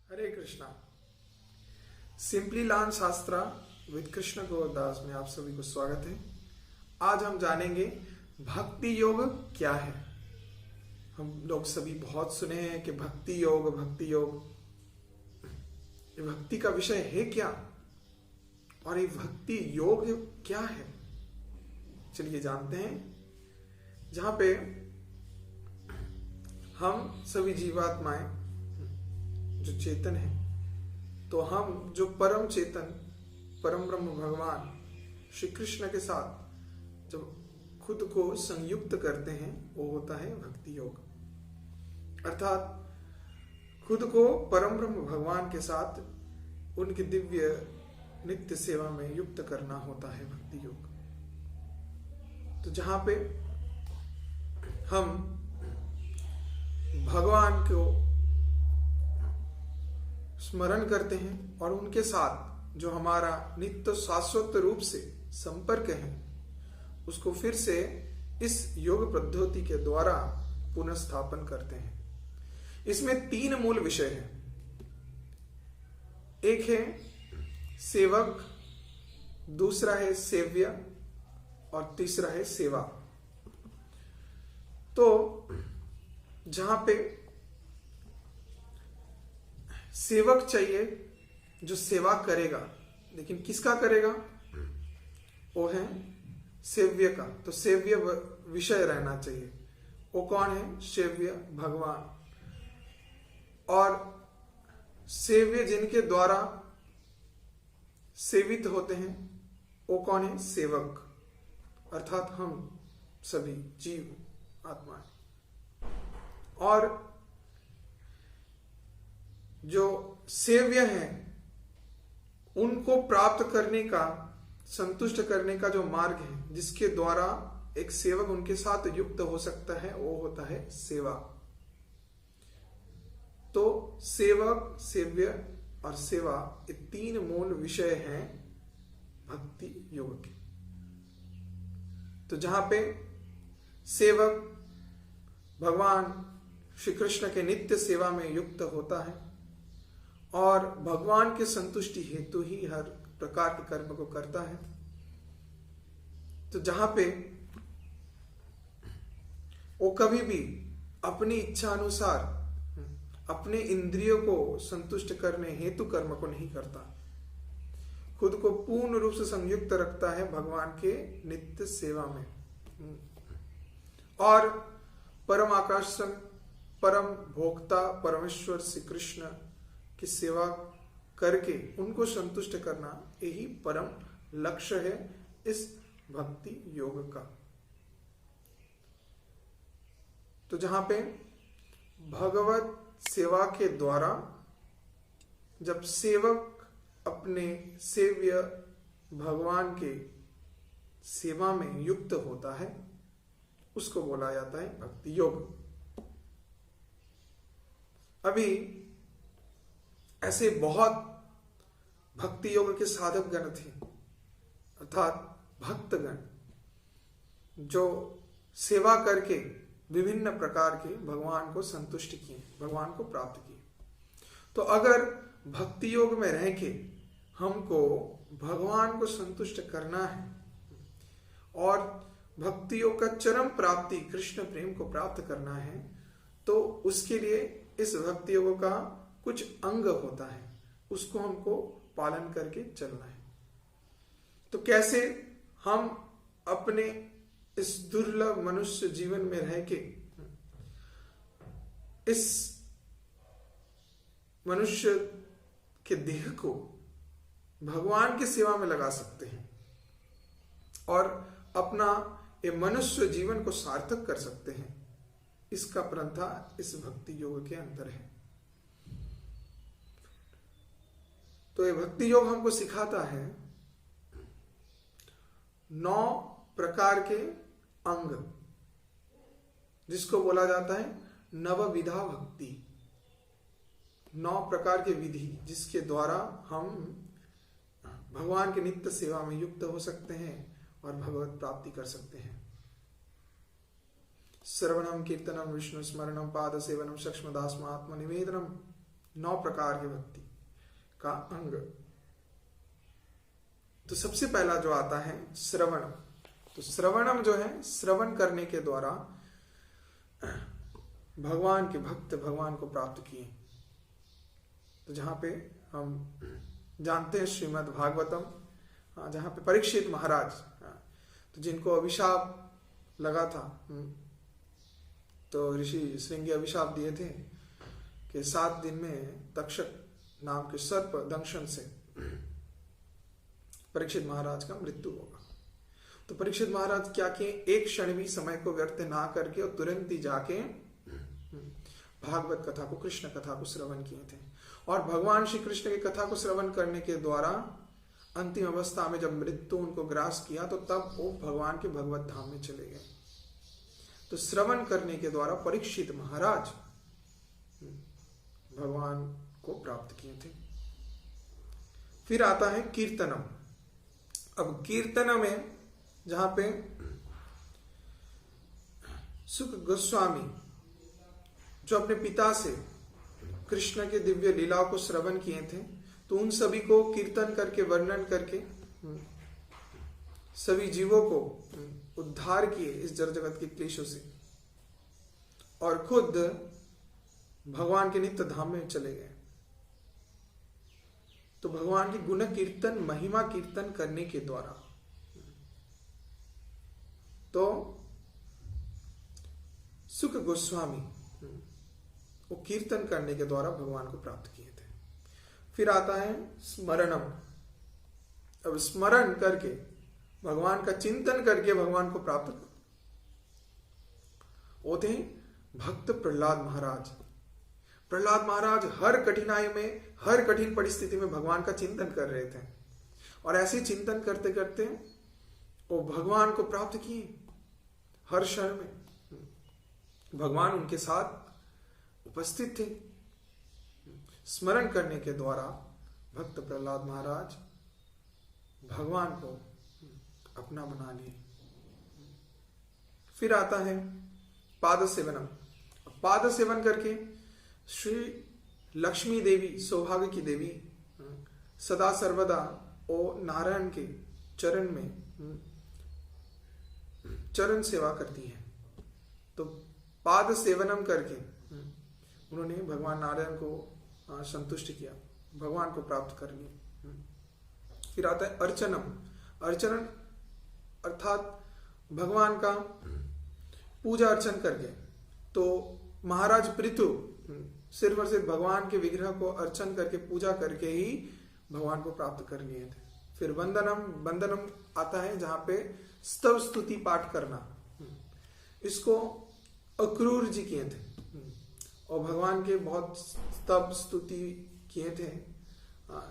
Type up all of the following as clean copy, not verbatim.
हरे Krishna. Simply learn शास्त्रा with Krishna गोदास में आप सभी को स्वागत है। आज हम जानेंगे भक्ति योग क्या है। हम लोग सभी बहुत सुने हैं कि भक्ति योग ये भक्ति का विषय है क्या, और ये भक्ति योग क्या है, चलिए जानते हैं। जहां पे हम सभी जीवात्माएं जो चेतन है, तो हम जो परम चेतन परम ब्रह्म भगवान श्री कृष्ण के साथ जब खुद को संयुक्त करते हैं, वो होता है भक्ति योग। अर्थात खुद को परम ब्रह्म भगवान के साथ उनकी दिव्य नित्य सेवा में युक्त करना होता है भक्ति योग। तो जहां पे हम भगवान को स्मरण करते हैं और उनके साथ जो हमारा नित्य शाश्वत रूप से संपर्क है, उसको फिर से इस योग पद्धति के द्वारा पुनर्स्थापन करते हैं। इसमें तीन मूल विषय हैं। एक है सेवक, दूसरा है सेव्य और तीसरा है सेवा। तो जहां पे सेवक चाहिए जो सेवा करेगा, लेकिन किसका करेगा, वो है सेव्य का। तो सेव्य विषय रहना चाहिए। वो कौन है? सेव्य भगवान। और सेव्य जिनके द्वारा सेवित होते हैं, वो कौन है? सेवक, अर्थात हम सभी जीव आत्माएं। और जो सेव्य हैं, उनको प्राप्त करने का, संतुष्ट करने का जो मार्ग है, जिसके द्वारा एक सेवक उनके साथ युक्त हो सकता है, वो होता है सेवा। तो सेवक, सेव्य और सेवा, ये तीन मूल विषय हैं भक्ति योग के। तो जहां पे सेवक भगवान श्री कृष्ण के नित्य सेवा में युक्त होता है और भगवान के संतुष्टि हेतु ही हर प्रकार के कर्म को करता है। तो जहां पे वो कभी भी अपनी इच्छा अनुसार अपने इंद्रियों को संतुष्ट करने हेतु कर्म को नहीं करता, खुद को पूर्ण रूप से संयुक्त रखता है भगवान के नित्य सेवा में। और परम आकर्षण, परम भोक्ता परमेश्वर श्री कृष्ण की सेवा करके उनको संतुष्ट करना, यही परम लक्ष्य है इस भक्ति योग का। तो जहां पे भगवत सेवा के द्वारा जब सेवक अपने सेव्य भगवान के सेवा में युक्त होता है, उसको बोला जाता है भक्ति योग। अभी ऐसे बहुत भक्ति योग के साधक गण थे, अर्थात भक्तगण, जो सेवा करके विभिन्न प्रकार के भगवान को संतुष्ट किए, भगवान को प्राप्त किए। तो अगर भक्ति योग में रह के हमको भगवान को संतुष्ट करना है और भक्ति योग का चरम प्राप्ति, कृष्ण प्रेम को प्राप्त करना है, तो उसके लिए इस भक्ति योग का कुछ अंग होता है, उसको हमको पालन करके चलना है। तो कैसे हम अपने इस दुर्लभ मनुष्य जीवन में रह के इस मनुष्य के देह को भगवान की सेवा में लगा सकते हैं और अपना ये मनुष्य जीवन को सार्थक कर सकते हैं, इसका प्रंथा इस भक्ति योग के अंदर है। तो ये भक्ति योग हमको सिखाता है 9 प्रकार के अंग, जिसको बोला जाता है नवविधा भक्ति। 9 प्रकार के विधि, जिसके द्वारा हम भगवान के नित्य सेवा में युक्त हो सकते हैं और भगवत प्राप्ति कर सकते हैं। श्रवणम कीर्तनम विष्णु स्मरणम पाद सेवनम सक्ष्मदास्म आत्म निवेदनम 9 प्रकार की भक्ति का अंग। तो सबसे पहला जो आता है श्रवणम। तो श्रवणम जो है, श्रवण करने के द्वारा भगवान के भक्त भगवान को प्राप्त किए। तो जहां पे हम जानते हैं श्रीमद् भागवतम, जहां पे परीक्षित महाराज, तो जिनको अभिशाप लगा था, तो ऋषि श्रृंगी अभिशाप दिए थे कि 7 दिन में तक्षक नाम के सर्प दंशन से परीक्षित महाराज का मृत्यु होगा। तो परीक्षित महाराज क्या किए, एक क्षण भी समय को व्यर्थ ना करके और तुरंत ही जाके भागवत कथा को, कृष्ण कथा को श्रवण किए थे। और भगवान श्री कृष्ण की कथा को श्रवण करने के द्वारा अंतिम अवस्था में जब मृत्यु उनको ग्रास किया, तो तब वो भगवान के भगवत धाम में चले गए। तो श्रवण करने के द्वारा परीक्षित महाराज भगवान को प्राप्त किए थे। फिर आता है कीर्तनम। अब कीर्तन में जहां पे सुख गोस्वामी जो अपने पिता से कृष्ण के दिव्य लीलाओं को श्रवण किए थे, तो उन सभी को कीर्तन करके, वर्णन करके सभी जीवों को उद्धार किए इस जड़ जगत के क्लेशों से, और खुद भगवान के नित्य धाम में चले गए। तो भगवान की गुण कीर्तन, महिमा कीर्तन करने के द्वारा तो सुख गोस्वामी वो कीर्तन करने के द्वारा भगवान को प्राप्त किए थे। फिर आता है स्मरणम। अब स्मरण करके, भगवान का चिंतन करके भगवान को प्राप्त वो थे भक्त प्रहलाद महाराज। प्रहलाद महाराज हर कठिनाई में, हर कठिन परिस्थिति में भगवान का चिंतन कर रहे थे, और ऐसे चिंतन करते करते वो भगवान को प्राप्त किए। हर क्षण में भगवान उनके साथ उपस्थित थे। स्मरण करने के द्वारा भक्त प्रहलाद महाराज भगवान को अपना बना लिए। फिर आता है पाद सेवनम। पाद सेवन करके श्री लक्ष्मी देवी, सौभाग्य की देवी, सदा सर्वदा ओ नारायण के चरण में चरण सेवा करती है। तो पाद सेवनम करके उन्होंने भगवान नारायण को संतुष्ट किया, भगवान को प्राप्त कर लिया। फिर आता है अर्चनम। अर्चन अर्थात भगवान का पूजा अर्चन करके, तो महाराज पृथु सिर्फ और सिर्फ भगवान के विग्रह को अर्चन करके, पूजा करके ही भगवान को प्राप्त कर लिए थे। फिर वंदनम। वंदनम आता है जहां पे स्तव स्तुति पाठ करना। इसको अक्रूर जी किए थे, और भगवान के बहुत स्तव स्तुति किए थे,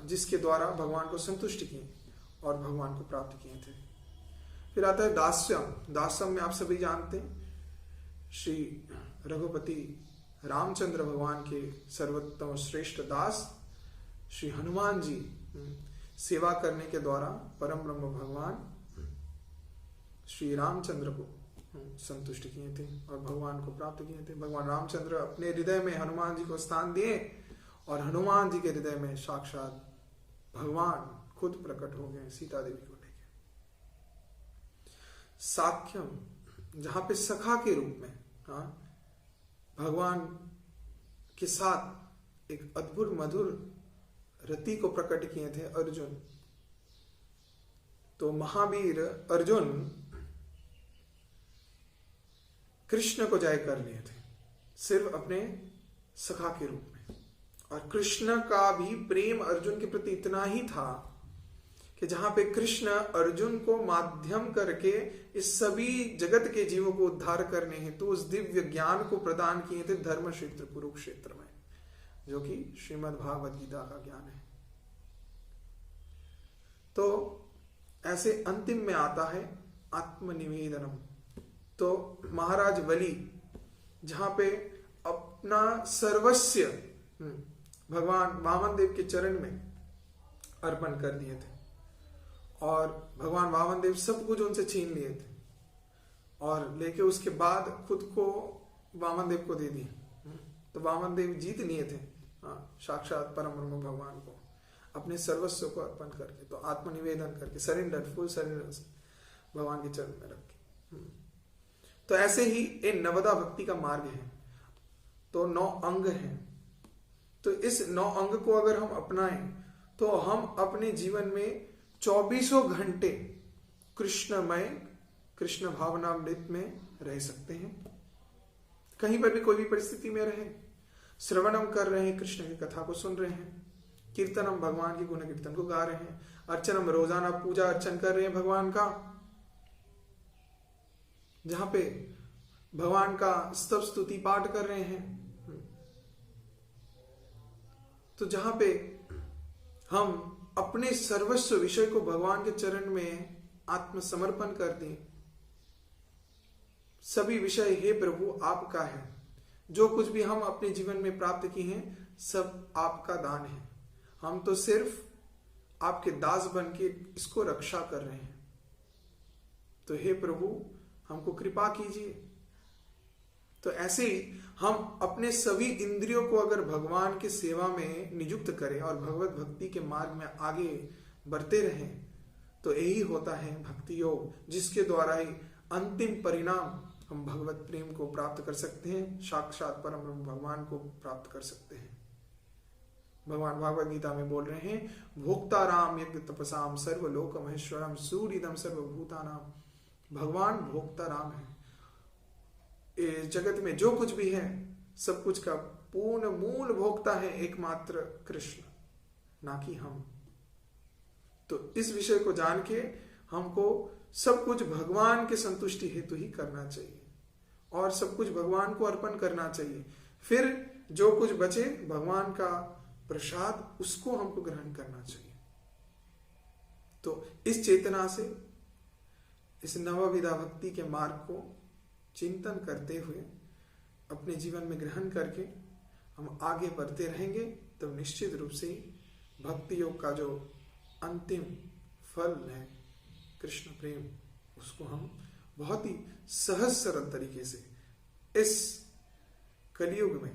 जिसके द्वारा भगवान को संतुष्ट किए और भगवान को प्राप्त किए थे। फिर आता है दास्यम। दास्यम में आप सभी जानते हैं श्री रघुपति रामचंद्र भगवान के सर्वोत्तम श्रेष्ठ दास श्री हनुमान जी सेवा करने के द्वारा परम ब्रह्म भगवान श्री रामचंद्र को संतुष्ट किए थे और भगवान को प्राप्त किए थे। भगवान रामचंद्र अपने हृदय में हनुमान जी को स्थान दिए, और हनुमान जी के हृदय में साक्षात भगवान खुद प्रकट हो गए सीता देवी को लेकर। साख्यम, जहां पे सखा के रूप में भगवान के साथ एक अद्भुत मधुर रति को प्रकट किए थे अर्जुन। तो महावीर अर्जुन कृष्ण को जय कर लिए थे सिर्फ अपने सखा के रूप में, और कृष्ण का भी प्रेम अर्जुन के प्रति इतना ही था कि जहां पे कृष्ण अर्जुन को माध्यम करके इस सभी जगत के जीवों को उद्धार करने हेतु उस दिव्य ज्ञान को प्रदान किए थे धर्म क्षेत्र कुरुक्षेत्र में, जो कि श्रीमद् भागवत गीता का ज्ञान है। तो ऐसे अंतिम में आता है आत्मनिवेदनम। तो महाराज बलि जहां पे अपना सर्वस्व भगवान वामन देव के चरण में अर्पण कर दिए थे, और भगवान वामन देव सब कुछ उनसे छीन लिए थे, और लेके उसके बाद खुद को वामन देव को दे दिए। तो वामन देव जीत लिए थे साक्षात परम ब्रह्म भगवान को अपने सर्वस्व को अर्पण करके, तो आत्मनिवेदन करके, सरेंडर, फुल सरेंडर से भगवान के चरण में रख के। तो ऐसे ही ये नवदा भक्ति का मार्ग है। तो 9 अंग हैं। तो इस 9 अंग को अगर हम अपनाएं तो हम अपने जीवन में 24 घंटे कृष्णमय, कृष्ण भावनामृत में रह सकते हैं। कहीं पर भी कोई भी परिस्थिति में रहे, श्रवणम कर रहे हैं, कृष्ण की कथा को सुन रहे हैं, कीर्तनम भगवान के गुण कीर्तन को गा रहे हैं, अर्चनम रोजाना पूजा अर्चन कर रहे हैं भगवान का, जहां पे भगवान का स्तव स्तुति पाठ कर रहे हैं। तो जहां पे हम अपने सर्वस्व विषय को भगवान के चरण में आत्मसमर्पण कर दें, सभी विषय हे प्रभु आपका है, जो कुछ भी हम अपने जीवन में प्राप्त किए हैं सब आपका दान है, हम तो सिर्फ आपके दास बन के इसको रक्षा कर रहे हैं। तो हे प्रभु हमको कृपा कीजिए। तो ऐसे ही हम अपने सभी इंद्रियों को अगर भगवान की सेवा में नियुक्त करें और भगवत भक्ति के मार्ग में आगे बढ़ते रहें, तो यही होता है भक्ति योग, जिसके द्वारा ही अंतिम परिणाम हम भगवत प्रेम को प्राप्त कर सकते हैं, साक्षात परम ब्रह्म भगवान को प्राप्त कर सकते हैं। भगवान भागवत गीता में बोल रहे हैं, भोक्ताराम यज्ञ तपसाम सर्वलोक महेश्वरम सूर्यदम सर्वभूतानाम। भगवान भोक्ता राम है। इस जगत में जो कुछ भी है सब कुछ का पूर्ण मूल भोक्ता है एकमात्र कृष्ण, ना कि हम। तो इस विषय को जान के हमको सब कुछ भगवान के संतुष्टि हेतु ही करना चाहिए और सब कुछ भगवान को अर्पण करना चाहिए। फिर जो कुछ बचे भगवान का प्रसाद, उसको हमको ग्रहण करना चाहिए। तो इस चेतना से इस नवविधा भक्ति के मार्ग को चिंतन करते हुए अपने जीवन में ग्रहण करके हम आगे बढ़ते रहेंगे, तो निश्चित रूप से भक्ति योग का जो अंतिम फल है कृष्ण प्रेम, उसको हम बहुत ही सहज सरल तरीके से इस कलयुग में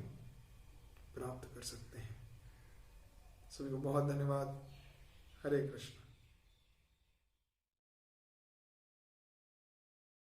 प्राप्त कर सकते हैं। सभी को बहुत धन्यवाद। हरे कृष्ण।